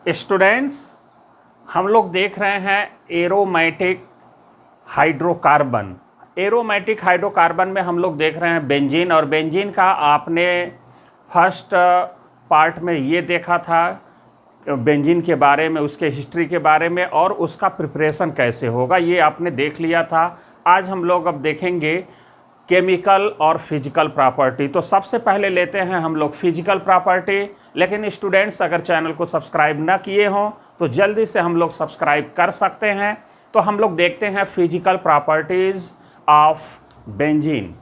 Students, हम लोग देख रहे हैं एरोमेटिक हाइड्रोकार्बन। एरोमेटिक हाइड्रोकार्बन में हम लोग देख रहे हैं बेंजीन, और बेंजीन का आपने फर्स्ट पार्ट में ये देखा था बेंजीन के बारे में, उसके हिस्ट्री के बारे में और उसका प्रिपरेशन कैसे होगा, ये आपने देख लिया था। आज हम लोग अब देखेंगे केमिकल और फिजिकल प्रॉपर्टी। तो सबसे पहले लेते हैं हम लोग फिजिकल प्रॉपर्टी। लेकिन स्टूडेंट्स, अगर चैनल को सब्सक्राइब ना किए हों तो जल्दी से हम लोग सब्सक्राइब कर सकते हैं। तो हम लोग देखते हैं फिजिकल प्रॉपर्टीज ऑफ बेंजीन।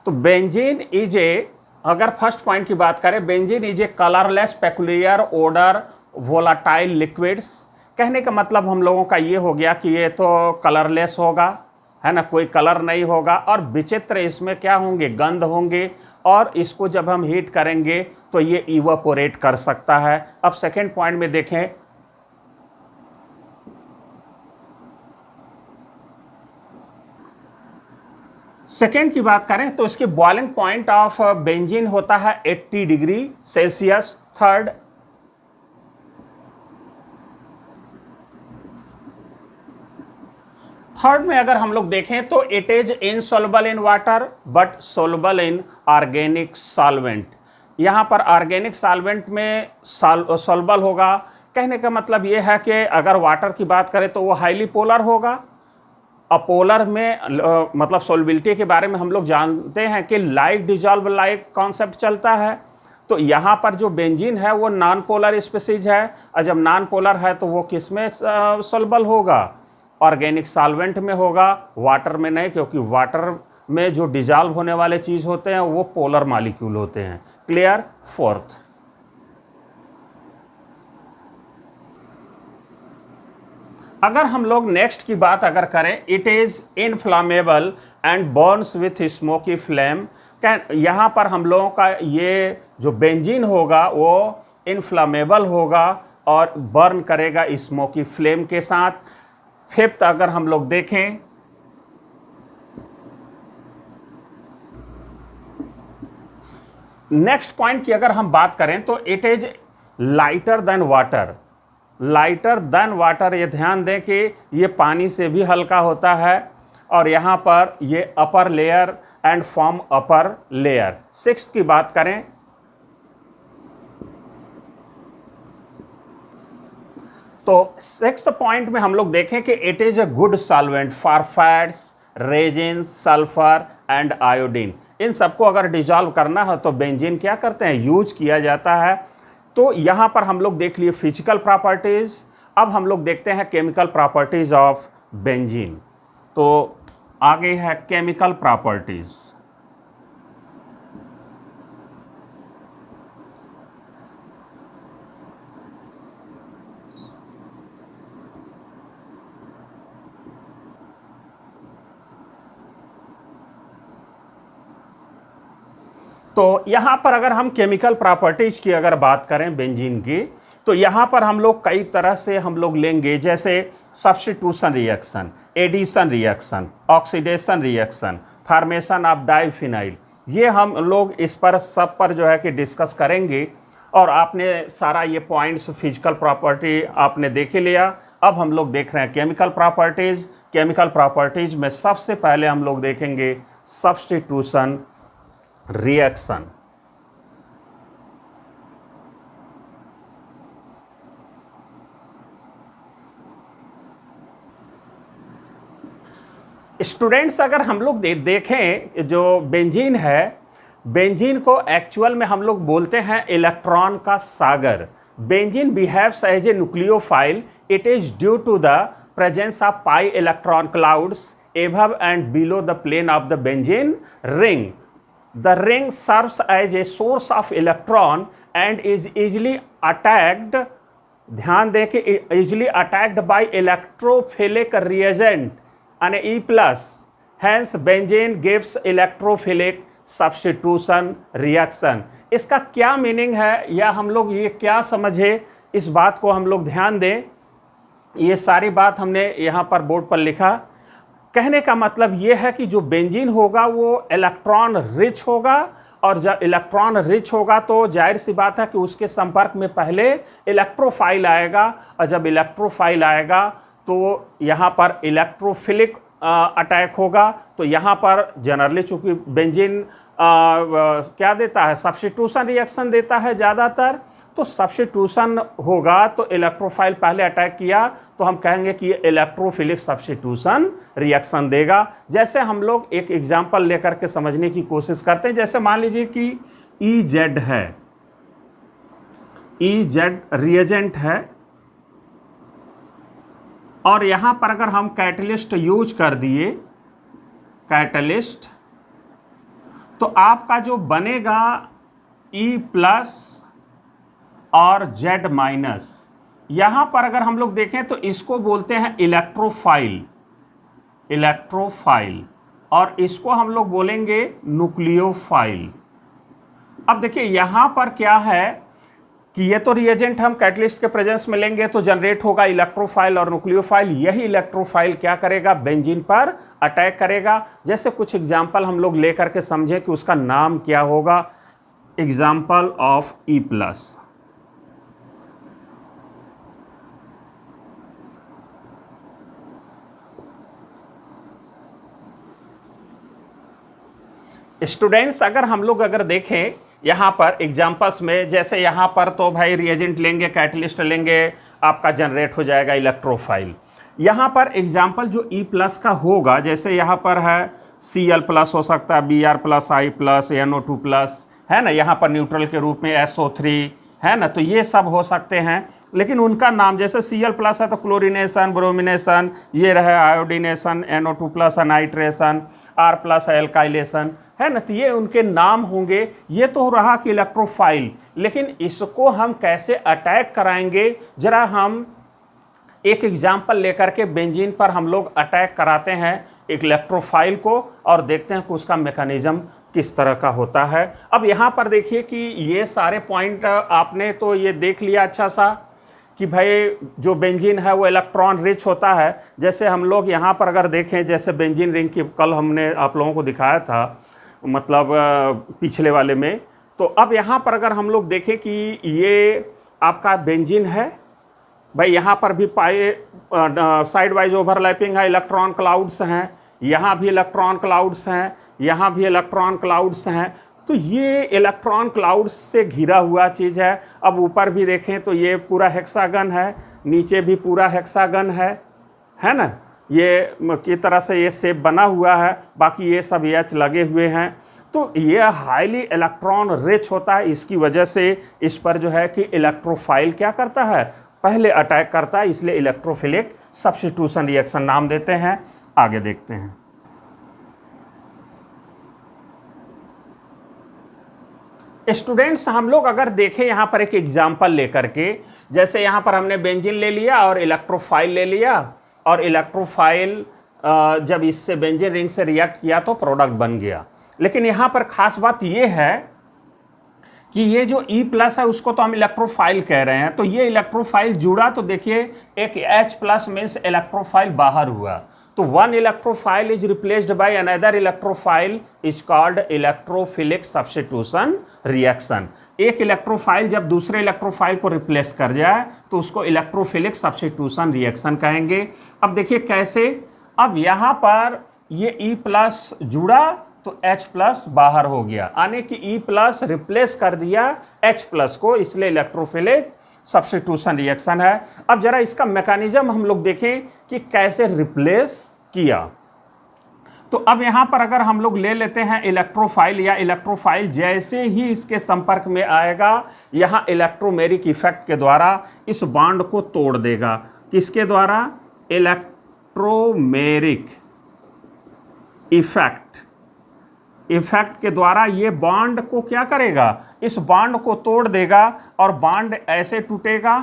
तो बेंजीन इज ए, अगर फर्स्ट पॉइंट की बात करें, benzene is a colourless peculiar odour volatile liquids. कहने का मतलब हम लोगों का ये हो गया कि ये तो कलरलेस होगा, है ना, कोई कलर नहीं होगा, और विचित्र इसमें क्या होंगे, गंध होंगे, और इसको जब हम हीट करेंगे तो ये इवापोरेट कर सकता है। अब सेकेंड पॉइंट में देखें, सेकेंड की बात करें तो इसके बॉइलिंग पॉइंट ऑफ बेंजीन होता है 80 डिग्री सेल्सियस। थर्ड में अगर हम लोग देखें तो it is insoluble in water but soluble in organic solvent. यहाँ पर ऑर्गेनिक सॉल्वेंट में सोल्युबल होगा। कहने का मतलब ये है कि अगर वाटर की बात करें तो वो हाईली पोलर होगा। अपोलर में मतलब सोल्युबिलिटी के बारे में हम लोग जानते हैं कि लाइक डिजॉल्व लाइक कॉन्सेप्ट चलता है। तो यहाँ पर जो बेंजीन है वो नॉन पोलर स्पीसीज है, और जब नॉन पोलर है तो वो किस में सोल्युबल होगा, ऑर्गेनिक सॉल्वेंट में होगा, वाटर में नहीं, क्योंकि वाटर में जो डिजॉल्व होने वाले चीज़ होते हैं वो पोलर मॉलिक्यूल होते हैं। क्लियर। फोर्थ, अगर हम लोग नेक्स्ट की बात अगर करें, it is inflammable and burns with smoky flame. यहाँ पर हम लोगों का ये जो बेंजीन होगा वो इनफ्लामेबल होगा और बर्न करेगा स्मोकी फ्लेम के साथ। फिफ्थ अगर हम लोग देखें, नेक्स्ट पॉइंट की अगर हम बात करें तो it is lighter than water. Lighter than water, ये ध्यान दें कि ये पानी से भी हल्का होता है, और यहाँ पर ये upper layer and form upper layer. Sixth की बात करें तो सिक्स्थ पॉइंट में हम लोग देखें कि it is a good solvent for fats, resin, sulphur and iodine. इन सबको अगर डिजॉल्व करना हो तो बेंजीन क्या करते हैं, यूज किया जाता है। तो यहाँ पर हम लोग देख लिए फिजिकल प्रॉपर्टीज। अब हम लोग देखते हैं केमिकल प्रॉपर्टीज ऑफ बेंजीन। तो आगे है केमिकल प्रॉपर्टीज। तो यहाँ पर अगर हम केमिकल प्रॉपर्टीज की अगर बात करें बेंजीन की, तो यहाँ पर हम लोग कई तरह से हम लोग लेंगे, जैसे substitution reaction, addition reaction, oxidation reaction, formation of diphenyl. ये हम लोग इस पर सब पर जो है कि डिस्कस करेंगे। और आपने सारा ये पॉइंट्स फिजिकल प्रॉपर्टी आपने देख लिया। अब हम लोग देख रहे हैं केमिकल प्रॉपर्टीज। केमिकल प्रॉपर्टीज में सबसे पहले हम लोग देखेंगे सब्स्टिट्यूशन रिएक्शन। स्टूडेंट्स, अगर हम लोग देखें जो बेंजीन है, बेंजीन को एक्चुअल में हम लोग बोलते हैं इलेक्ट्रॉन का सागर। Benzene behaves as a nucleophile. It is due to the presence of pi electron clouds above and below the plane of the benzene ring. The ring serves as a source of electron and is easily attacked. ध्यान दें कि easily attacked by electrophilic reagent and E+. Hence benzene gives electrophilic substitution reaction. इसका क्या meaning है या हम लोग ये क्या समझे, इस बात को हम लोग ध्यान दें। ये सारी बात हमने यहाँ पर बोर्ड पर लिखा। कहने का मतलब ये है कि जो बेंजीन होगा वो इलेक्ट्रॉन रिच होगा, और जब इलेक्ट्रॉन रिच होगा तो जाहिर सी बात है कि उसके संपर्क में पहले इलेक्ट्रोफाइल आएगा, और जब इलेक्ट्रोफाइल आएगा तो यहाँ पर इलेक्ट्रोफिलिक अटैक होगा। तो यहाँ पर जनरली चूंकि बेंजीन क्या देता है, सब्स्टिट्यूशन रिएक्शन देता है ज़्यादातर, तो सब्स्टिट्यूशन होगा तो इलेक्ट्रोफाइल पहले अटैक किया तो हम कहेंगे कि ये इलेक्ट्रोफिलिक सब्स्टिट्यूशन रिएक्शन देगा। जैसे हम लोग एक एग्जांपल लेकर के समझने की कोशिश करते हैं। जैसे मान लीजिए कि EZ है, EZ रिएजेंट है, और यहां पर अगर हम कैटलिस्ट यूज कर दिए, कैटलिस्ट, तो आपका जो बनेगा E+ और Z-, यहां पर अगर हम लोग देखें तो इसको बोलते हैं इलेक्ट्रोफाइल, इलेक्ट्रोफाइल, और इसको हम लोग बोलेंगे न्यूक्लियोफाइल। अब देखिए यहां पर क्या है कि ये तो रिएजेंट हम कैटलिस्ट के प्रेजेंस में लेंगे तो जनरेट होगा इलेक्ट्रोफाइल और न्यूक्लियोफाइल। यही इलेक्ट्रोफाइल क्या करेगा, बेंजीन पर अटैक करेगा। जैसे कुछ एग्जाम्पल हम लोग लेकर के समझें कि उसका नाम क्या होगा। एग्जाम्पल ऑफ E+, स्टूडेंट्स अगर हम लोग अगर देखें यहाँ पर एग्जाम्पल्स में, जैसे यहाँ पर तो भाई रिएजेंट लेंगे, कैटलिस्ट लेंगे, आपका जनरेट हो जाएगा इलेक्ट्रोफाइल। यहाँ पर एग्जाम्पल जो E+ का होगा, जैसे यहाँ पर है Cl+ हो सकता है, Br+, I+, NO2+, है ना, यहाँ पर न्यूट्रल के रूप में SO3 है ना, तो ये सब हो सकते हैं। लेकिन उनका नाम जैसे Cl+ है तो क्लोरिनेशन, ब्रोमिनेशन, ये रहे iodination, NO2+ nitration, R+ alkylation, है ना, तो ये उनके नाम होंगे। ये तो रहा कि इलेक्ट्रोफाइल, लेकिन इसको हम कैसे अटैक कराएंगे, जरा हम एक एग्जाम्पल लेकर के बेंजीन पर हम लोग अटैक कराते हैं एक इलेक्ट्रोफाइल को, और देखते हैं कि उसका मैकेनिज्म किस तरह का होता है। अब यहाँ पर देखिए कि ये सारे पॉइंट आपने तो ये देख लिया अच्छा सा कि भाई जो बेंजीन है वो इलेक्ट्रॉन रिच होता है। जैसे हम लोग यहाँ पर अगर देखें, जैसे बेंजीन रिंग की कल हमने आप लोगों को दिखाया था, मतलब पिछले वाले में, तो अब यहाँ पर अगर हम लोग देखें कि ये आपका बेंजीन है, भाई यहाँ पर भी पाए साइड वाइज ओवरलैपिंग है, इलेक्ट्रॉन क्लाउड्स हैं, यहाँ भी इलेक्ट्रॉन क्लाउड्स हैं, यहाँ भी इलेक्ट्रॉन क्लाउड्स हैं। तो ये इलेक्ट्रॉन क्लाउड्स से घिरा हुआ चीज़ है। अब ऊपर भी देखें तो ये पूरा हेक्सागन है, नीचे भी पूरा हेक्सागन है ना, ये की तरह से ये शेप बना हुआ है, बाकी ये सब H लगे हुए हैं। तो ये हाईली इलेक्ट्रॉन रिच होता है, इसकी वजह से इस पर जो है कि इलेक्ट्रोफाइल क्या करता है, पहले अटैक करता है, इसलिए इलेक्ट्रोफिलिक सब्स्टिट्यूशन रिएक्शन नाम देते हैं। आगे देखते हैं। स्टूडेंट्स हम लोग अगर देखें यहाँ पर एक एग्जाम्पल लेकर के, जैसे यहाँ पर हमने बेंजीन ले लिया और इलेक्ट्रोफाइल ले लिया, और इलेक्ट्रोफाइल जब इससे बेंजीन रिंग से रिएक्ट किया तो प्रोडक्ट बन गया। लेकिन यहाँ पर खास बात ये है कि ये जो E+ है उसको तो हम इलेक्ट्रोफाइल कह रहे हैं, तो ये इलेक्ट्रोफाइल जुड़ा तो देखिए एक H+ मीन्स इलेक्ट्रोफाइल बाहर हुआ, तो one electrophile is replaced by another electrophile is called electrophilic substitution reaction. एक इलेक्ट्रोफाइल जब दूसरे इलेक्ट्रोफाइल को रिप्लेस कर जाए तो उसको इलेक्ट्रोफिलिक सब्स्टिट्यूशन रिएक्शन कहेंगे। अब देखिए कैसे, अब यहाँ पर ये E+ जुड़ा तो H+ बाहर हो गया, यानी कि E+ रिप्लेस कर दिया H+ को, इसलिए इलेक्ट्रोफिलिक सब्स्टिट्यूशन रिएक्शन है। अब जरा इसका मैकेनिज्म हम लोग देखें कि कैसे रिप्लेस किया। तो अब यहां पर अगर हम लोग ले लेते हैं इलेक्ट्रोफाइल, या इलेक्ट्रोफाइल जैसे ही इसके संपर्क में आएगा, यहां इलेक्ट्रोमेरिक इफेक्ट के द्वारा इस बॉन्ड को तोड़ देगा। किसके द्वारा, इलेक्ट्रोमेरिक इफेक्ट के द्वारा ये बॉन्ड को क्या करेगा, इस बॉन्ड को तोड़ देगा, और बॉन्ड ऐसे टूटेगा,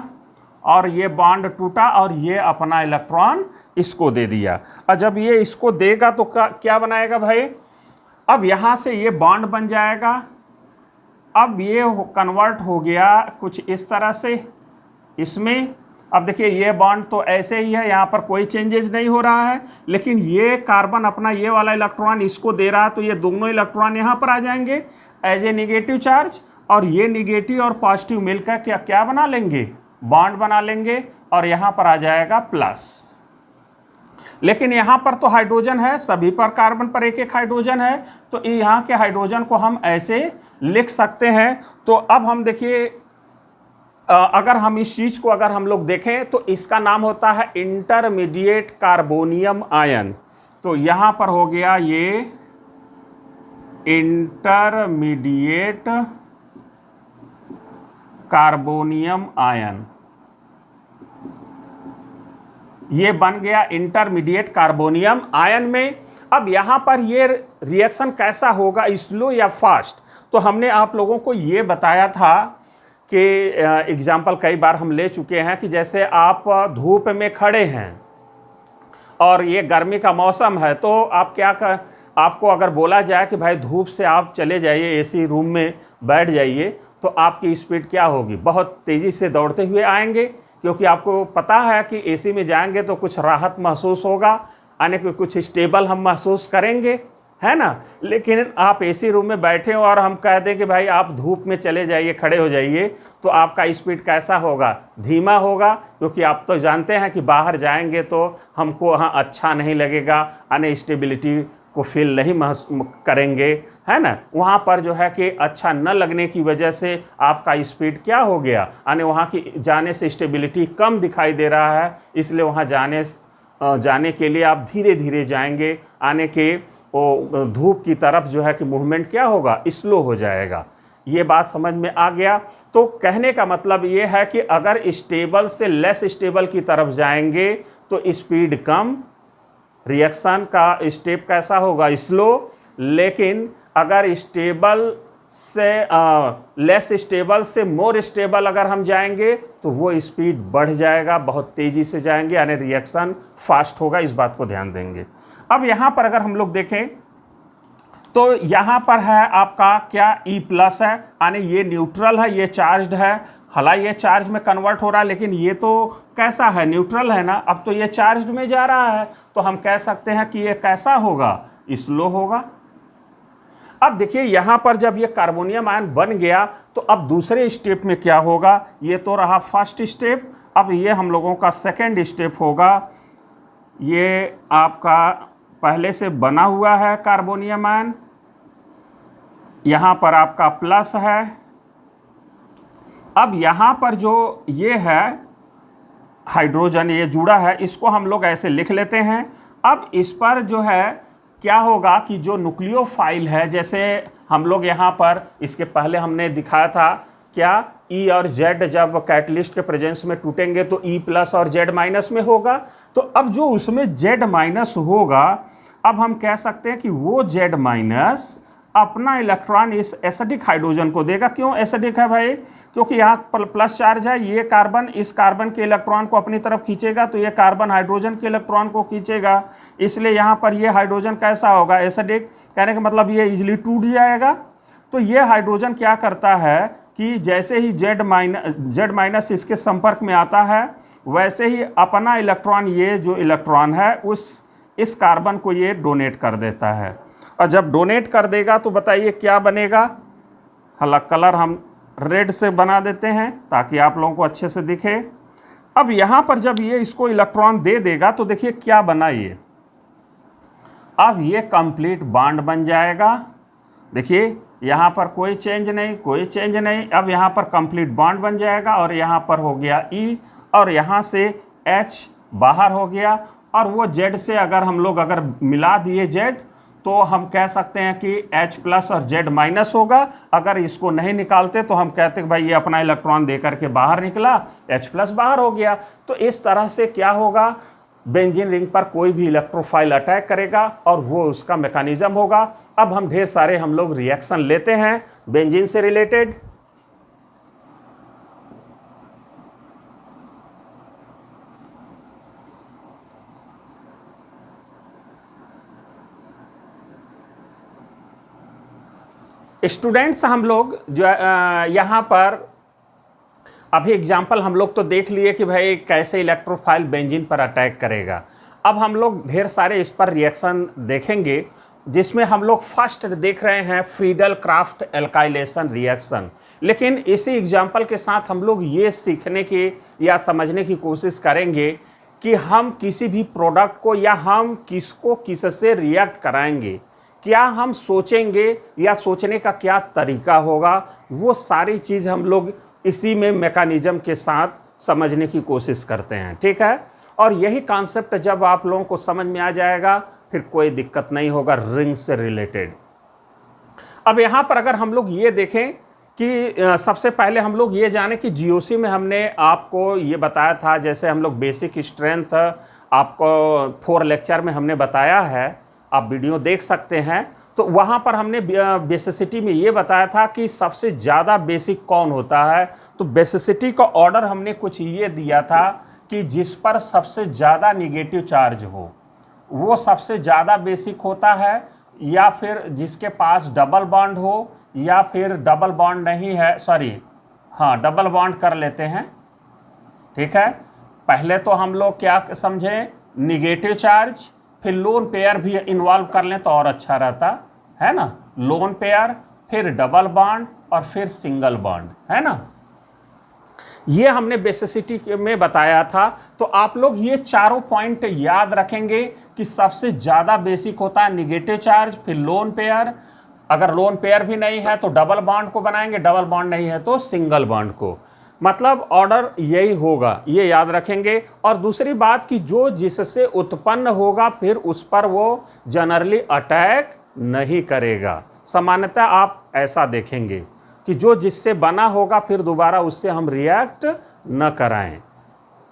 और ये बॉन्ड टूटा और ये अपना इलेक्ट्रॉन इसको दे दिया। और जब ये इसको देगा तो क्या बनाएगा भाई, अब यहाँ से ये बॉन्ड बन जाएगा, अब ये कन्वर्ट हो गया कुछ इस तरह से इसमें। अब देखिए ये बॉन्ड तो ऐसे ही है, यहाँ पर कोई चेंजेस नहीं हो रहा है, लेकिन ये कार्बन अपना ये वाला इलेक्ट्रॉन इसको दे रहा है, तो ये दोनों इलेक्ट्रॉन यहाँ पर आ जाएंगे एज ए निगेटिव चार्ज, और ये निगेटिव और पॉजिटिव मिलकर क्या क्या बना लेंगे, बॉन्ड बना लेंगे, और यहाँ पर आ जाएगा प्लस। लेकिन यहाँ पर तो हाइड्रोजन है, सभी पर कार्बन पर एक एक हाइड्रोजन है, तो यहाँ के हाइड्रोजन को हम ऐसे लिख सकते हैं। तो अब हम देखिए अगर हम इस चीज को अगर हम लोग देखें तो इसका नाम होता है इंटरमीडिएट कार्बोनियम आयन। तो यहां पर हो गया ये इंटरमीडिएट कार्बोनियम आयन, ये बन गया इंटरमीडिएट कार्बोनियम आयन में। अब यहां पर ये रिएक्शन कैसा होगा, स्लो या फास्ट, तो हमने आप लोगों को ये बताया था कि एग्जाम्पल कई बार हम ले चुके हैं कि जैसे आप धूप में खड़े हैं और ये गर्मी का मौसम है, तो आप आपको अगर बोला जाए कि भाई धूप से आप चले जाइए, एसी रूम में बैठ जाइए, तो आपकी स्पीड क्या होगी, बहुत तेज़ी से दौड़ते हुए आएंगे, क्योंकि आपको पता है कि एसी में जाएंगे तो कुछ राहत महसूस होगा, यानी कि कुछ स्टेबल हम महसूस करेंगे, है ना। लेकिन आप एसी रूम में बैठे हो और हम कह दें कि भाई आप धूप में चले जाइए, खड़े हो जाइए, तो आपका स्पीड कैसा होगा, धीमा होगा, क्योंकि आप तो जानते हैं कि बाहर जाएंगे तो हमको वहाँ अच्छा नहीं लगेगा, अनस्टेबिलिटी को फील नहीं करेंगे, है ना। वहाँ पर जो है कि अच्छा न लगने की वजह से आपका स्पीड क्या हो गया, यानी वहाँ की जाने से स्टेबिलिटी कम दिखाई दे रहा है, इसलिए वहाँ जाने के लिए आप धीरे धीरे जाएंगे, आने के वो धूप की तरफ जो है कि मूवमेंट क्या होगा, स्लो हो जाएगा। ये बात समझ में आ गया। तो कहने का मतलब ये है कि अगर स्टेबल से लेस स्टेबल की तरफ जाएंगे तो स्पीड कम, रिएक्शन का स्टेप कैसा होगा, स्लो, लेकिन अगर स्टेबल से लेस स्टेबल से मोर स्टेबल अगर हम जाएंगे तो वो स्पीड बढ़ जाएगा, बहुत तेज़ी से जाएंगे, यानी रिएक्शन फास्ट होगा, इस बात को ध्यान देंगे। अब यहाँ पर अगर हम लोग देखें तो यहाँ पर है आपका क्या E प्लस है, यानी ये न्यूट्रल है, ये चार्ज्ड है, हालांकि ये चार्ज में कन्वर्ट हो रहा है, लेकिन ये तो कैसा है, न्यूट्रल है ना। अब तो ये चार्ज्ड में जा रहा है, तो हम कह सकते हैं कि ये कैसा होगा, स्लो होगा। अब देखिए यहाँ पर जब ये कार्बोनियम आयन बन गया तो अब दूसरे स्टेप में क्या होगा, ये तो रहा फर्स्ट स्टेप, अब ये हम लोगों का सेकेंड स्टेप होगा। ये आपका पहले से बना हुआ है कार्बोनियम आयन, यहाँ पर आपका प्लस है। अब यहाँ पर जो ये है हाइड्रोजन ये जुड़ा है, इसको हम लोग ऐसे लिख लेते हैं। अब इस पर जो है क्या होगा कि जो न्यूक्लियोफाइल है, जैसे हम लोग यहाँ पर इसके पहले हमने दिखाया था क्या, E और Z जब कैटलिस्ट के प्रेजेंस में टूटेंगे तो E प्लस और Z माइनस में होगा। तो अब जो उसमें Z माइनस होगा, अब हम कह सकते हैं कि वो Z माइनस अपना इलेक्ट्रॉन इस एसिडिक हाइड्रोजन को देगा। क्यों एसिडिक है भाई, क्योंकि यहाँ प्लस चार्ज है, ये कार्बन इस कार्बन के इलेक्ट्रॉन को अपनी तरफ खींचेगा, तो ये कार्बन हाइड्रोजन के इलेक्ट्रॉन को खींचेगा, इसलिए यहाँ पर ये हाइड्रोजन कैसा होगा, एसिडिक। कहने का मतलब ये इजीली टूट जाएगा। तो ये हाइड्रोजन क्या करता है कि जैसे ही Z माइनस इसके संपर्क में आता है, वैसे ही अपना इलेक्ट्रॉन, ये जो इलेक्ट्रॉन है इस कार्बन को ये डोनेट कर देता है। और जब डोनेट कर देगा तो बताइए क्या बनेगा, हालांकि कलर हम रेड से बना देते हैं ताकि आप लोगों को अच्छे से दिखे। अब यहाँ पर जब ये इसको इलेक्ट्रॉन दे देगा तो देखिए क्या बना ये, अब ये कंप्लीट बॉन्ड बन जाएगा। देखिए यहाँ पर कोई चेंज नहीं, कोई चेंज नहीं। अब यहाँ पर कंप्लीट बॉन्ड बन जाएगा और यहाँ पर हो गया E और यहाँ से H बाहर हो गया, और वो Z से अगर हम लोग अगर मिला दिए Z तो हम कह सकते हैं कि H प्लस और Z माइनस होगा। अगर इसको नहीं निकालते तो हम कहते हैं भाई ये अपना इलेक्ट्रॉन दे करके बाहर निकला, H प्लस बाहर हो गया। तो इस तरह से क्या होगा, बेंजीन रिंग पर कोई भी इलेक्ट्रोफाइल अटैक करेगा और वो उसका मैकेनिज्म होगा। अब हम ढेर सारे हम लोग रिएक्शन लेते हैं बेंजीन से रिलेटेड। स्टूडेंट्स हम लोग जो यहाँ पर अभी एग्जाम्पल हम लोग तो देख लिए कि भाई कैसे इलेक्ट्रोफाइल बेंजीन पर अटैक करेगा। अब हम लोग ढेर सारे इस पर रिएक्शन देखेंगे, जिसमें हम लोग फर्स्ट देख रहे हैं फ्रीडल क्राफ्ट एल्काइलेशन रिएक्शन। लेकिन इसी एग्जाम्पल के साथ हम लोग ये सीखने की या समझने की कोशिश करेंगे कि हम किसी भी प्रोडक्ट को या हम किसको किससे रिएक्ट कराएंगे, क्या हम सोचेंगे या सोचने का क्या तरीका होगा, वो सारी चीज़ हम लोग इसी में मैकेनिज्म के साथ समझने की कोशिश करते हैं। ठीक है, और यही कॉन्सेप्ट जब आप लोगों को समझ में आ जाएगा फिर कोई दिक्कत नहीं होगा रिंग से रिलेटेड। अब यहाँ पर अगर हम लोग ये देखें कि सबसे पहले हम लोग ये जाने कि जीओसी में हमने आपको ये बताया था, जैसे हम लोग बेसिक स्ट्रेंथ आपको 4 लेक्चर में हमने बताया है, आप वीडियो देख सकते हैं। तो वहाँ पर हमने बेसिसिटी में ये बताया था कि सबसे ज़्यादा बेसिक कौन होता है। तो बेसिसिटी का ऑर्डर हमने कुछ ये दिया था कि जिस पर सबसे ज़्यादा निगेटिव चार्ज हो वो सबसे ज़्यादा बेसिक होता है, या फिर जिसके पास डबल बॉन्ड हो, या फिर डबल बॉन्ड नहीं है, डबल बॉन्ड कर लेते हैं। ठीक है, पहले तो हम लोग क्या समझें, निगेटिव चार्ज, फिर लोन पेयर भी इन्वॉल्व कर लें तो और अच्छा रहता है ना। लोन पेयर, फिर डबल बॉन्ड और फिर सिंगल बॉन्ड, है ना। ये हमने बेसिसिटी में बताया था। तो आप लोग ये चारों पॉइंट याद रखेंगे कि सबसे ज़्यादा बेसिक होता है निगेटिव चार्ज, फिर लोन पेयर, अगर लोन पेयर भी नहीं है तो डबल बॉन्ड को बनाएंगे, डबल बॉन्ड नहीं है तो सिंगल बॉन्ड को। मतलब ऑर्डर यही होगा, ये याद रखेंगे। और दूसरी बात कि जो जिससे उत्पन्न होगा फिर उस पर वो जनरली अटैक नहीं करेगा। सामान्यतः आप ऐसा देखेंगे कि जो जिससे बना होगा फिर दोबारा उससे हम रिएक्ट न कराएं।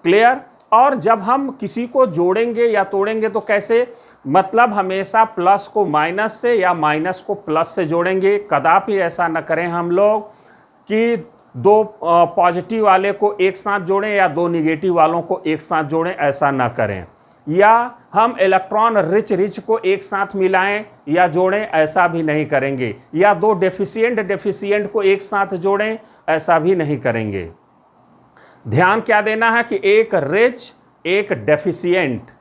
क्लियर। और जब हम किसी को जोड़ेंगे या तोड़ेंगे तो कैसे, मतलब हमेशा प्लस को माइनस से या माइनस को प्लस से जोड़ेंगे। कदापि ऐसा न करें हम लोग कि दो पॉजिटिव वाले को एक साथ जोड़ें या दो निगेटिव वालों को एक साथ जोड़ें, ऐसा ना करें। या हम इलेक्ट्रॉन रिच को एक साथ मिलाएं या जोड़ें, ऐसा भी नहीं करेंगे। या दो डेफिशिएंट को एक साथ जोड़ें, ऐसा भी नहीं करेंगे। ध्यान क्या देना है कि एक रिच एक डेफिशिएंट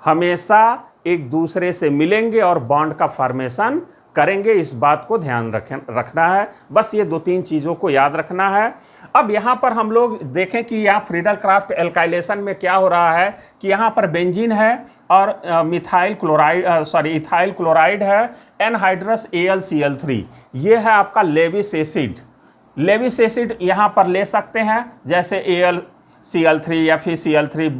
हमेशा एक दूसरे से मिलेंगे और बॉन्ड का फॉर्मेशन करेंगे। इस बात को ध्यान रखना है। बस ये 2-3 चीज़ों को याद रखना है। अब यहाँ पर हम लोग देखें कि यहाँ फ्रीडल क्राफ्ट एल्काइलेशन में क्या हो रहा है कि यहाँ पर बेंजीन है और इथाइल क्लोराइड है, एनहाइड्रस AlCl3। ये है आपका लेविस एसिड। लेविस एसिड यहाँ पर ले सकते हैं, जैसे AlCl3 या फिर Cl3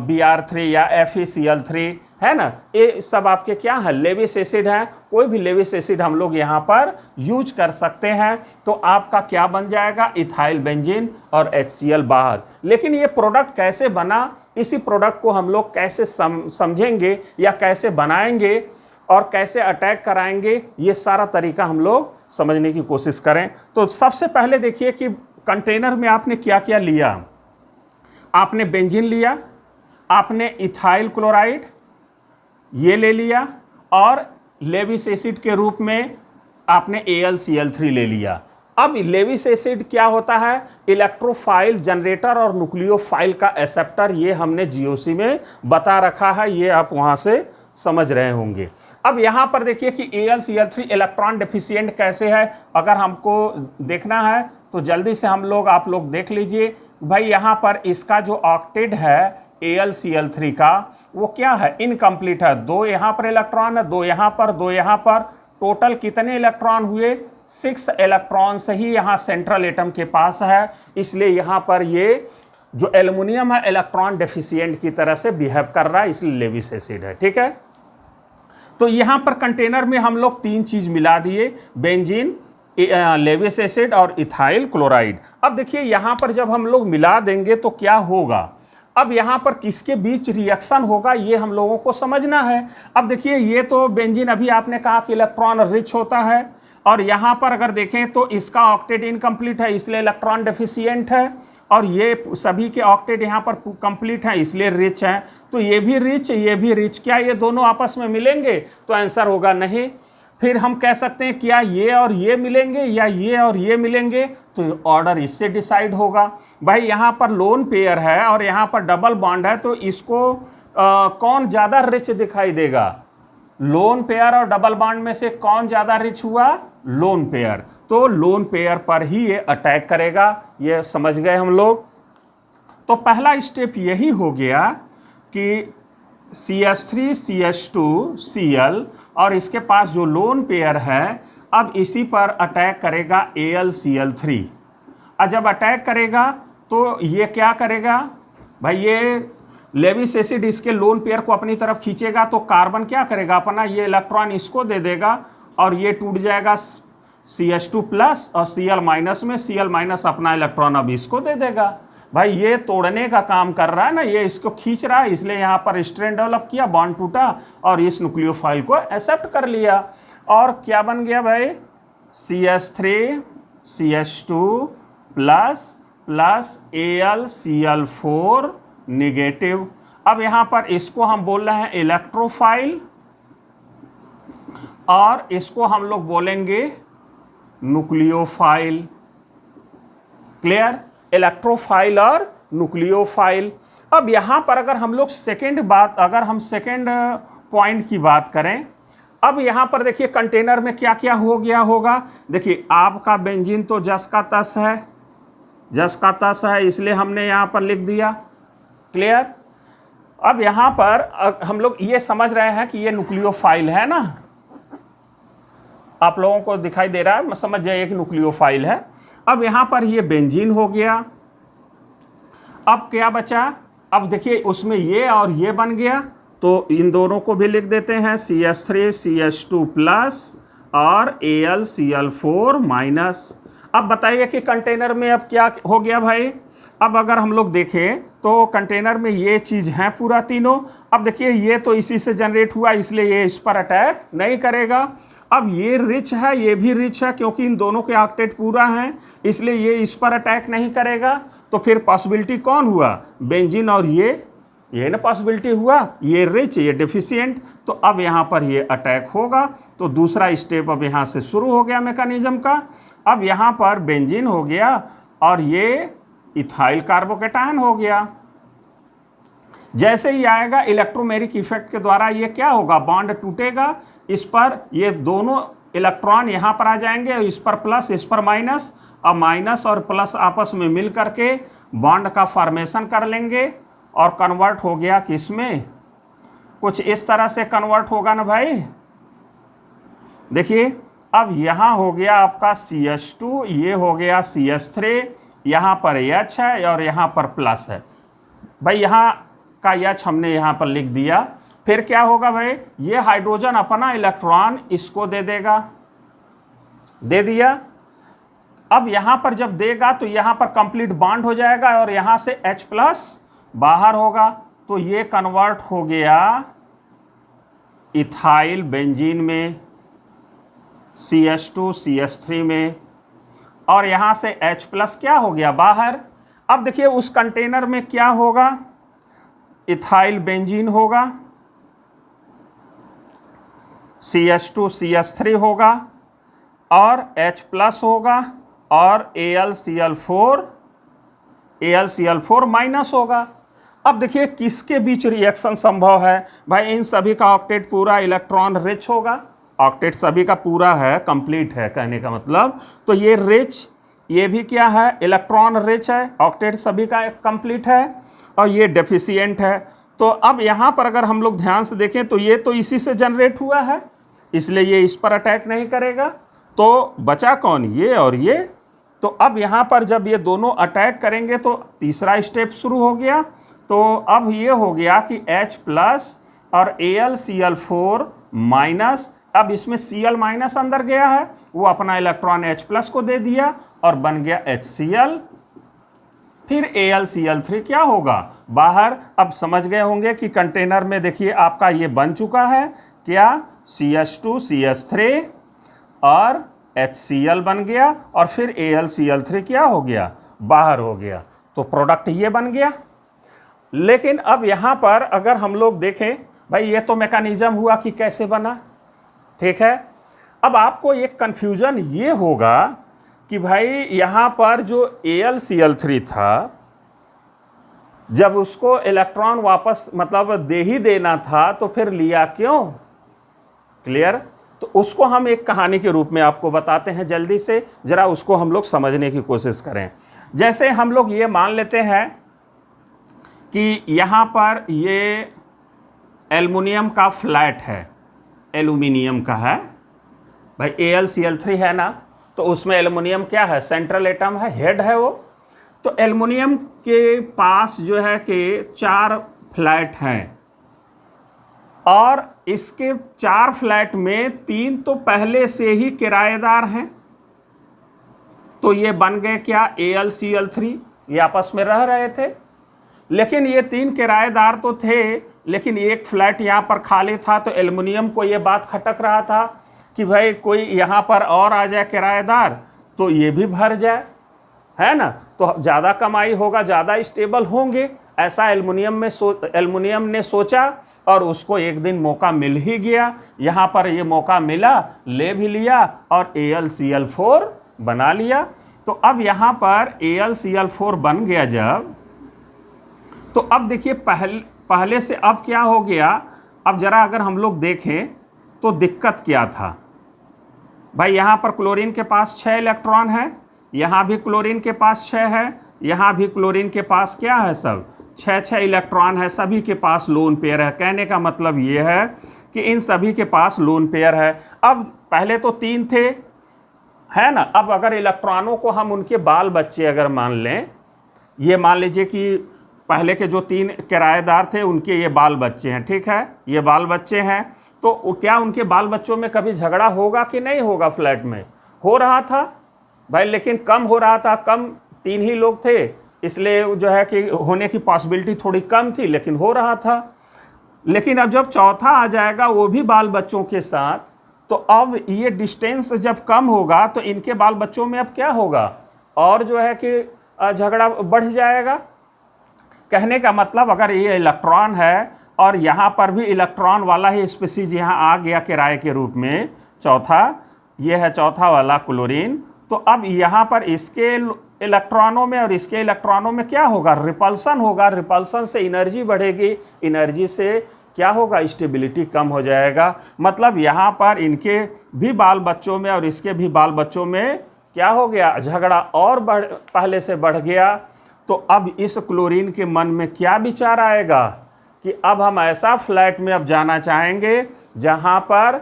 Br3 या FeCl3, है ना। ये सब आपके क्या है, लेविस एसिड है। कोई भी लेविस एसिड हम लोग यहाँ पर यूज कर सकते हैं। तो आपका क्या बन जाएगा, इथाइल बेंजीन और HCl बाहर। लेकिन ये प्रोडक्ट कैसे बना, इसी प्रोडक्ट को हम लोग कैसे समझेंगे या कैसे बनाएंगे और कैसे अटैक कराएंगे, ये सारा तरीका हम लोग समझने की कोशिश करें। तो सबसे पहले देखिए कि कंटेनर में आपने क्या क्या लिया। आपने बेंजीन लिया, आपने इथाइल क्लोराइड ये ले लिया, और लेविस एसिड के रूप में आपने AlCl3 ले लिया। अब लेविस एसिड क्या होता है, इलेक्ट्रोफाइल जनरेटर और न्यूक्लियोफाइल का एक्सेप्टर। ये हमने जीओसी में बता रखा है, ये आप वहाँ से समझ रहे होंगे। अब यहाँ पर देखिए कि AlCl3 इलेक्ट्रॉन डेफिशिएंट कैसे है। अगर हमको देखना है तो जल्दी से आप लोग देख लीजिए भाई। यहाँ पर इसका जो ऑक्टेट है AlCl3 का, वो क्या है, इनकम्प्लीट है। 2 यहाँ पर इलेक्ट्रॉन है, 2 यहाँ पर, 2 यहाँ पर। टोटल कितने इलेक्ट्रॉन हुए, 6 इलेक्ट्रॉन से ही यहाँ सेंट्रल एटम के पास है। इसलिए यहाँ पर ये जो एल्युमिनियम है इलेक्ट्रॉन डेफिशिएंट की तरह से बिहेव कर रहा है, इसलिए लेविस एसिड है। ठीक है, तो यहाँ पर कंटेनर में हम लोग 3 चीज मिला दिए, बेंजीन, लेविस एसिड और इथाइल क्लोराइड। अब देखिए यहाँ पर जब हम लोग मिला देंगे तो क्या होगा। अब यहाँ पर किसके बीच रिएक्शन होगा ये हम लोगों को समझना है। अब देखिए ये तो बेंजीन अभी आपने कहा कि इलेक्ट्रॉन रिच होता है, और यहाँ पर अगर देखें तो इसका ऑक्टेट इनकम्प्लीट है, इसलिए इलेक्ट्रॉन डेफिशिएंट है। और ये सभी के ऑक्टेट यहाँ पर कंप्लीट है, इसलिए रिच है। तो ये भी रिच, ये भी रिच। क्या ये दोनों आपस में मिलेंगे, तो आंसर होगा नहीं। फिर हम कह सकते हैं क्या ये और ये मिलेंगे या ये और ये मिलेंगे, तो ऑर्डर इससे डिसाइड होगा। भाई यहाँ पर लोन पेयर है और यहाँ पर डबल बॉन्ड है, तो इसको कौन ज़्यादा रिच दिखाई देगा? लोन पेयर और डबल बॉन्ड में से कौन ज़्यादा रिच हुआ? Lone pair. तो लोन पेयर पर ही ये अटैक करेगा, ये समझ गए हम लोग। तो पहला स्टेप यही हो गया कि CH3 CH2 Cl और इसके पास जो लोन पेयर है, अब इसी पर अटैक करेगा AlCl3। और जब अटैक करेगा तो ये क्या करेगा भाई, ये लेविस एसिड इसके लोन पेयर को अपनी तरफ खींचेगा, तो कार्बन क्या करेगा, अपना ये इलेक्ट्रॉन इसको दे देगा और ये टूट जाएगा CH2 प्लस और Cl माइनस में, Cl माइनस अपना इलेक्ट्रॉन अब इसको दे देगा। भाई ये तोड़ने का काम कर रहा है ना, ये इसको खींच रहा है, इसलिए यहाँ पर स्ट्रेन डेवलप किया, बॉन्ड टूटा और इस न्यूक्लियोफाइल को एक्सेप्ट कर लिया। और क्या बन गया भाई, CH3 CH2 plus plus AlCl4 negative. अब यहाँ पर इसको हम बोल रहे हैं इलेक्ट्रोफाइल और इसको हम लोग बोलेंगे न्यूक्लियोफाइल। क्लियर? इलेक्ट्रोफाइल और न्यूक्लियोफाइल। अब यहाँ पर अगर हम लोग सेकेंड पॉइंट की बात करें, अब यहाँ पर देखिए कंटेनर में क्या क्या हो गया होगा। देखिए आपका बेंजीन तो जस का तस है, जस का तस है, इसलिए हमने यहाँ पर लिख दिया। क्लियर? अब यहाँ पर हम लोग ये समझ रहे हैं कि ये न्यूक्लियोफाइल है ना, आप लोगों को दिखाई दे रहा है, समझ जाइए कि न्यूक्लियोफाइल है। अब यहाँ पर ये बेंजीन हो गया। अब क्या बचा, अब देखिए उसमें ये और ये बन गया, तो इन दोनों को भी लिख देते हैं CH3 CH2 प्लस और AlCl4 माइनस। अब बताइए कि कंटेनर में अब क्या हो गया भाई। अब अगर हम लोग देखें तो कंटेनर में ये चीज़ है पूरा तीनों। अब देखिए ये तो इसी से जनरेट हुआ, इसलिए ये इस पर अटैक नहीं करेगा। अब ये रिच है, ये भी रिच है, क्योंकि इन दोनों के ऑक्टेट पूरा है, इसलिए ये इस पर अटैक नहीं करेगा। तो फिर पॉसिबिलिटी कौन हुआ, बेंजीन और ये ना पॉसिबिलिटी हुआ, ये रिच ये डेफिशिएंट। तो अब यहाँ पर ये अटैक होगा। तो दूसरा स्टेप अब यहाँ से शुरू हो गया मैकेनिज्म का। अब यहाँ पर बेंजीन हो गया और ये इथाइल कार्बोकेटायन हो गया। जैसे ही आएगा इलेक्ट्रोमेरिक इफेक्ट के द्वारा ये क्या होगा, बॉन्ड टूटेगा, इस पर ये दोनों इलेक्ट्रॉन यहाँ पर आ जाएंगे, इस पर प्लस इस पर माइनस, अब माइनस और प्लस आपस में मिल करके बॉन्ड का फॉर्मेशन कर लेंगे और कन्वर्ट हो गया किसमें, कुछ इस तरह से कन्वर्ट होगा ना भाई। देखिए अब यहाँ हो गया आपका CH2, ये हो गया CH3, यहाँ पर H है और यहाँ पर प्लस है। भाई यहाँ का H हमने यहाँ पर लिख दिया। फिर क्या होगा भाई, ये हाइड्रोजन अपना इलेक्ट्रॉन इसको दे देगा, दे दिया। अब यहाँ पर जब देगा तो यहाँ पर कंप्लीट बॉन्ड हो जाएगा और यहाँ से H प्लस बाहर होगा, तो ये कन्वर्ट हो गया इथाइल बेंजीन में, CH2 CH3 में, और यहाँ से H प्लस क्या हो गया बाहर। अब देखिए उस कंटेनर में क्या होगा, इथाइल बेंजीन होगा, CH2 CH3 होगा और H प्लस होगा और AlCl4 माइनस होगा। अब देखिए किसके बीच रिएक्शन संभव है भाई, इन सभी का ऑक्टेट पूरा इलेक्ट्रॉन रिच होगा, ऑक्टेट सभी का पूरा है, कंप्लीट है कहने का मतलब। तो ये रिच, ये भी क्या है, इलेक्ट्रॉन रिच है, ऑक्टेट सभी का कंप्लीट है, और ये डेफिशिएंट है। तो अब यहाँ पर अगर हम लोग ध्यान से देखें तो ये तो इसी से जनरेट हुआ है, इसलिए ये इस पर अटैक नहीं करेगा। तो बचा कौन, ये और ये। तो अब यहाँ पर जब ये दोनों अटैक करेंगे तो तीसरा स्टेप शुरू हो गया। तो अब ये हो गया कि H प्लस और AlCl4 माइनस, अब इसमें Cl माइनस अंदर गया है, वो अपना इलेक्ट्रॉन H प्लस को दे दिया और बन गया HCl। फिर AlCl3 क्या होगा बाहर। अब समझ गए होंगे कि कंटेनर में देखिए आपका ये बन चुका है क्या, CH2 CH3 और HCl बन गया, और फिर AlCl3 क्या हो गया, बाहर हो गया। तो प्रोडक्ट ये बन गया। लेकिन अब यहाँ पर अगर हम लोग देखें भाई, ये तो मैकेनिज्म हुआ कि कैसे बना, ठीक है। अब आपको एक कन्फ्यूजन ये होगा कि भाई यहाँ पर जो AlCl3 था, जब उसको इलेक्ट्रॉन वापस मतलब दे ही देना था तो फिर लिया क्यों? क्लियर? तो उसको हम एक कहानी के रूप में आपको बताते हैं, जल्दी से जरा उसको हम लोग समझने की कोशिश करें। जैसे हम लोग ये मान लेते हैं कि यहाँ पर ये एल्युमिनियम का फ्लैट है, एल्युमिनियम का है भाई, AlCl3 है ना, तो उसमें एल्युमिनियम क्या है? सेंट्रल एटम है, हेड है वो। तो एल्युमिनियम के पास जो है कि 4 फ्लैट हैं और इसके 4 फ्लैट में 3 तो पहले से ही किराएदार हैं, तो ये बन गए क्या? AlCl3, ये आपस में रह रहे थे। लेकिन ये 3 किराएदार तो थे, लेकिन एक फ्लैट यहाँ पर खाली था, तो एल्युमिनियम को ये बात खटक रहा था कि भाई कोई यहाँ पर और आ जाए किराएदार तो ये भी भर जाए, है ना, तो ज़्यादा कमाई होगा, ज़्यादा स्टेबल होंगे, ऐसा एल्युमिनियम ने सोचा और उसको एक दिन मौका मिल ही गया। यहाँ पर ये मौका मिला, ले भी लिया और AlCl4 बना लिया। तो अब यहाँ पर AlCl4 बन गया जब, तो अब देखिए पहले से अब क्या हो गया। अब जरा अगर हम लोग देखें तो दिक्कत क्या था भाई, यहाँ पर क्लोरीन के पास 6 इलेक्ट्रॉन है, यहाँ भी क्लोरीन के पास 6 है, यहाँ भी क्लोरीन के पास क्या है? सब 6 इलेक्ट्रॉन है, सभी के पास लोन पेयर है। कहने का मतलब ये है कि इन सभी के पास लोन पेयर है। अब पहले तो 3 थे, है ना, अब अगर इलेक्ट्रॉनों को हम उनके बाल बच्चे अगर मान लें, ये मान लीजिए कि पहले के जो 3 किराएदार थे उनके ये बाल बच्चे हैं, ठीक है, ये बाल बच्चे हैं, तो क्या उनके बाल बच्चों में कभी झगड़ा होगा कि नहीं होगा? फ्लैट में हो रहा था भाई, लेकिन कम हो रहा था, कम 3 ही लोग थे, इसलिए जो है कि होने की पॉसिबिलिटी थोड़ी कम थी, लेकिन हो रहा था। लेकिन अब जब चौथा आ जाएगा वो भी बाल बच्चों के साथ, तो अब ये डिस्टेंस जब कम होगा तो इनके बाल बच्चों में अब क्या होगा? और जो है कि झगड़ा बढ़ जाएगा। कहने का मतलब अगर ये इलेक्ट्रॉन है और यहाँ पर भी इलेक्ट्रॉन वाला ही स्पीसीज यहाँ आ गया किराए के रूप में, चौथा, ये है चौथा वाला क्लोरीन, तो अब यहाँ पर इसके इलेक्ट्रॉनों में और इसके इलेक्ट्रॉनों में क्या होगा? रिपल्सन होगा। रिपल्सन से एनर्जी बढ़ेगी, एनर्जी से क्या होगा? स्टेबिलिटी कम हो जाएगा। मतलब यहाँ पर इनके भी बाल बच्चों में और इसके भी बाल बच्चों में क्या हो गया? झगड़ा और पहले से बढ़ गया। तो अब इस क्लोरीन के मन में क्या विचार आएगा कि अब हम ऐसा फ्लैट में अब जाना चाहेंगे जहाँ पर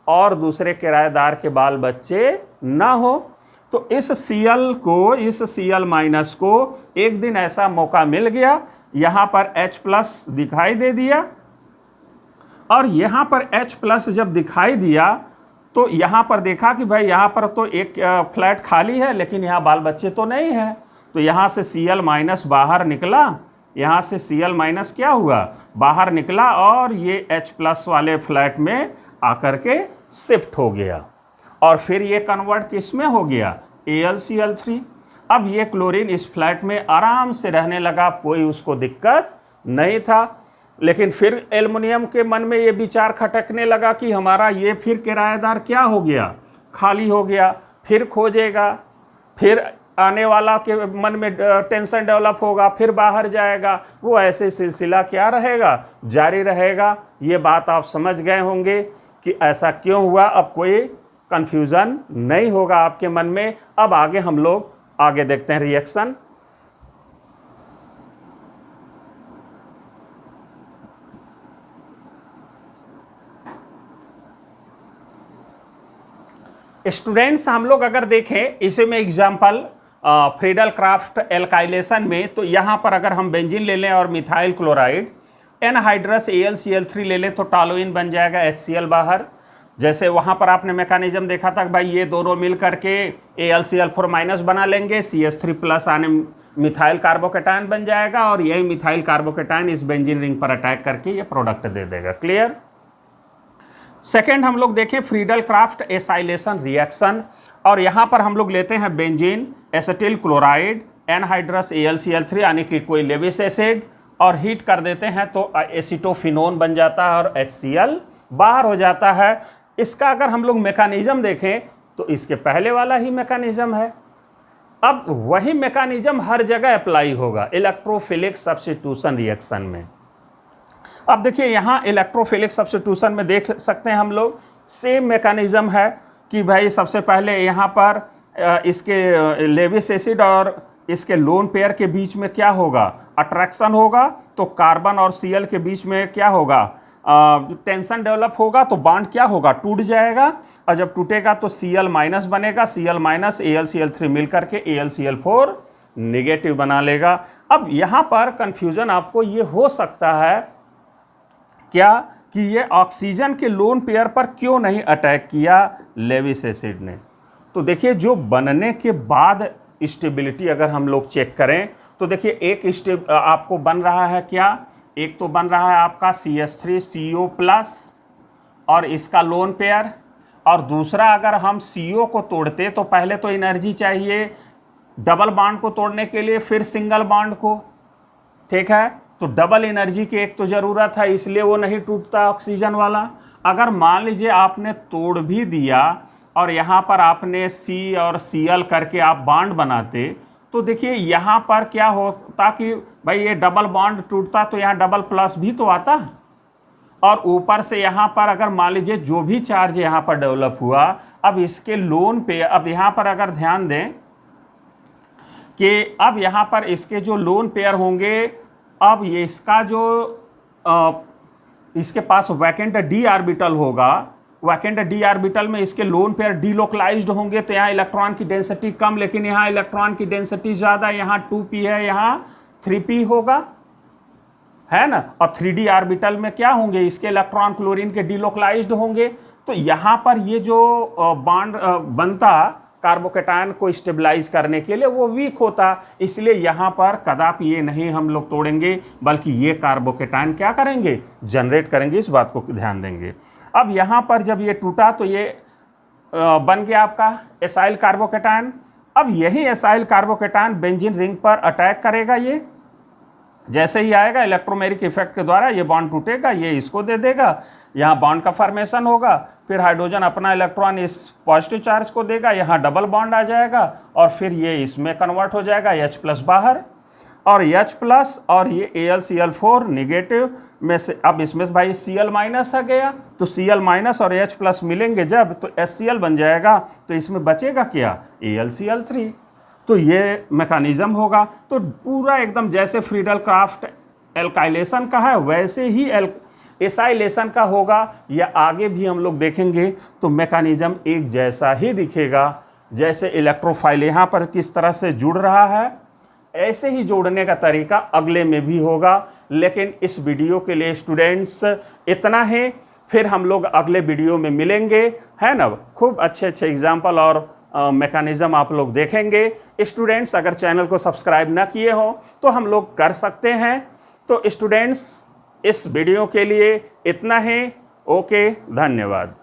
और दूसरे किराएदार के बाल बच्चे ना हो। तो इस Cl को एक दिन ऐसा मौका मिल गया, यहाँ पर H+ दिखाई दे दिया, और यहाँ पर H+ जब दिखाई दिया तो यहाँ पर देखा कि भाई यहाँ पर तो एक फ्लैट खाली है, लेकिन यहाँ बाल बच्चे तो नहीं है। तो यहाँ से Cl- बाहर निकला, यहाँ से Cl- क्या हुआ? बाहर निकला और ये H+ वाले फ्लैट में आकर के शिफ्ट हो गया, और फिर ये कन्वर्ट किस में हो गया? AlCl3। अब ये क्लोरीन इस फ्लैट में आराम से रहने लगा, कोई उसको दिक्कत नहीं था। लेकिन फिर एल्युमिनियम के मन में ये विचार खटकने लगा कि हमारा ये फिर किराएदार क्या हो गया? खाली हो गया, फिर खोजेगा, फिर आने वाला के मन में टेंशन डेवलप होगा, फिर बाहर जाएगा, वो ऐसे सिलसिला क्या रहेगा? जारी रहेगा। ये बात आप समझ गए होंगे कि ऐसा क्यों हुआ। अब कोई कंफ्यूजन नहीं होगा आपके मन में। अब आगे हम लोग आगे देखते हैं रिएक्शन। स्टूडेंट्स, हम लोग अगर देखें इसी में एग्जाम्पल फ्रीडल क्राफ्ट एल्काइलेशन में, तो यहाँ पर अगर हम बेंजीन ले लें और मिथाइल क्लोराइड एनहाइड्रस AlCl3 ले लें तो टॉलुइन बन जाएगा, HCl बाहर। जैसे वहाँ पर आपने मैकेनिज्म देखा था कि भाई ये दोनों मिल करके AlCl4- बना लेंगे, CH3+ आने मिथाइल कार्बोकेटायन बन जाएगा, और यही मिथाइल कार्बोकेटायन इस बेंजीन रिंग पर अटैक करके ये प्रोडक्ट दे देगा। क्लियर? सेकेंड हम लोग देखें फ्रीडल क्राफ्ट एसाइलेशन रिएक्शन, और यहाँ पर हम लोग लेते हैं benzene acetyl chloride anhydrous AlCl3 यानी कि कोई लेविस एसिड, और हीट कर देते हैं तो एसिटोफिनोन बन जाता है और HCl बाहर हो जाता है। इसका अगर हम लोग मैकेनिज्म देखें तो इसके पहले वाला ही मैकेनिज्म है। अब वही मैकेनिज्म हर जगह अप्लाई होगा इलेक्ट्रोफिलिक सब्स्टिट्यूशन रिएक्शन में। अब देखिए यहां इलेक्ट्रोफिलिक सब्स्टिट्यूशन में देख सकते हैं हम लोग सेम मैकेनिज्म है कि भाई सबसे पहले यहां पर इसके लेविस एसिड और इसके लोन पेयर के बीच में क्या होगा, अट्रैक्शन होगा, तो कार्बन और Cl के बीच में क्या होगा, टेंशन डेवलप होगा, तो बॉन्ड क्या होगा, टूट जाएगा, और जब टूटेगा तो Cl माइनस बनेगा, Cl माइनस AlCl3 मिल करके AlCl4 नेगेटिव बना लेगा। अब यहाँ पर कंफ्यूजन आपको ये हो सकता है क्या कि ये ऑक्सीजन के लोन पेयर पर क्यों नहीं अटैक किया लेविस एसिड ने। तो देखिए जो बनने के बाद स्टेबिलिटी अगर हम लोग चेक करें तो देखिए एक आपको बन रहा है क्या, एक तो बन रहा है आपका CH3CO प्लस और इसका लोन पेयर, और दूसरा अगर हम CO को तोड़ते तो पहले तो एनर्जी चाहिए डबल बॉन्ड को तोड़ने के लिए, फिर सिंगल बॉन्ड को, ठीक है, तो डबल एनर्जी की एक तो ज़रूरत है, इसलिए वो नहीं टूटता ऑक्सीजन वाला। अगर मान लीजिए आपने तोड़ भी दिया और यहाँ पर आपने C और Cl करके आप बॉन्ड बनाते तो देखिए यहाँ पर क्या होता कि भाई ये डबल बॉन्ड टूटता तो यहाँ डबल प्लस भी तो आता, और ऊपर से यहाँ पर अगर मान लीजिए जो भी चार्ज यहाँ पर डेवलप हुआ, अब इसके लोन पे, अब यहाँ पर अगर ध्यान दें कि अब यहाँ पर इसके जो लोन पेयर होंगे, अब ये इसका जो इसके पास वैकेंट डी ऑर्बिटल होगा, वैकेंट डी ऑर्बिटल में इसके लोन पेयर डीलोकलाइज्ड होंगे, तो यहाँ इलेक्ट्रॉन की डेंसिटी कम, लेकिन यहाँ इलेक्ट्रॉन की डेंसिटी ज़्यादा, यहाँ 2p है, यहाँ 3p होगा, है ना, और 3d ऑर्बिटल में क्या होंगे, इसके इलेक्ट्रॉन क्लोरीन के डीलोकलाइज्ड होंगे, तो यहाँ पर ये जो बॉन्ड बनता कार्बोकेटायन को स्टेबलाइज करने के लिए वो वीक होता, इसलिए यहाँ पर कदापि ये नहीं हम लोग तोड़ेंगे, बल्कि ये कार्बोकेटायन क्या करेंगे, जनरेट करेंगे, इस बात को ध्यान देंगे। अब यहाँ पर जब ये टूटा तो ये बन गया आपका एसाइल कार्बोकेटायन। अब यही एसाइल कार्बोकेटायन बेंजीन रिंग पर अटैक करेगा, ये जैसे ही आएगा इलेक्ट्रोमेरिक इफेक्ट के द्वारा ये बॉन्ड टूटेगा, ये इसको दे देगा, यहाँ बॉन्ड का फॉर्मेशन होगा, फिर हाइड्रोजन अपना इलेक्ट्रॉन इस पॉजिटिव चार्ज को देगा, यहाँ डबल बॉन्ड आ जाएगा और फिर ये इसमें कन्वर्ट हो जाएगा, H+ बाहर और H+ और ये AlCl4 नेगेटिव में से, अब इसमें भाई Cl- आ गया, तो Cl- और H+ मिलेंगे जब तो HCl बन जाएगा, तो इसमें बचेगा क्या, AlCl3। तो ये मैकेनिज्म होगा। तो पूरा एकदम जैसे फ्रीडल क्राफ्ट एल्काइलेशन का है वैसे ही एसाइलेशन का होगा, या आगे भी हम लोग देखेंगे तो मैकेनिज्म एक जैसा ही दिखेगा। जैसे इलेक्ट्रोफाइल यहाँ पर किस तरह से जुड़ रहा है, ऐसे ही जोड़ने का तरीका अगले में भी होगा। लेकिन इस वीडियो के लिए स्टूडेंट्स इतना है, फिर हम लोग अगले वीडियो में मिलेंगे, है ना। खूब अच्छे अच्छे एग्जाम्पल और मैकेनिज्म आप लोग देखेंगे। स्टूडेंट्स अगर चैनल को सब्सक्राइब ना किए हो तो हम लोग कर सकते हैं। तो स्टूडेंट्स इस वीडियो के लिए इतना ही। ओके, धन्यवाद।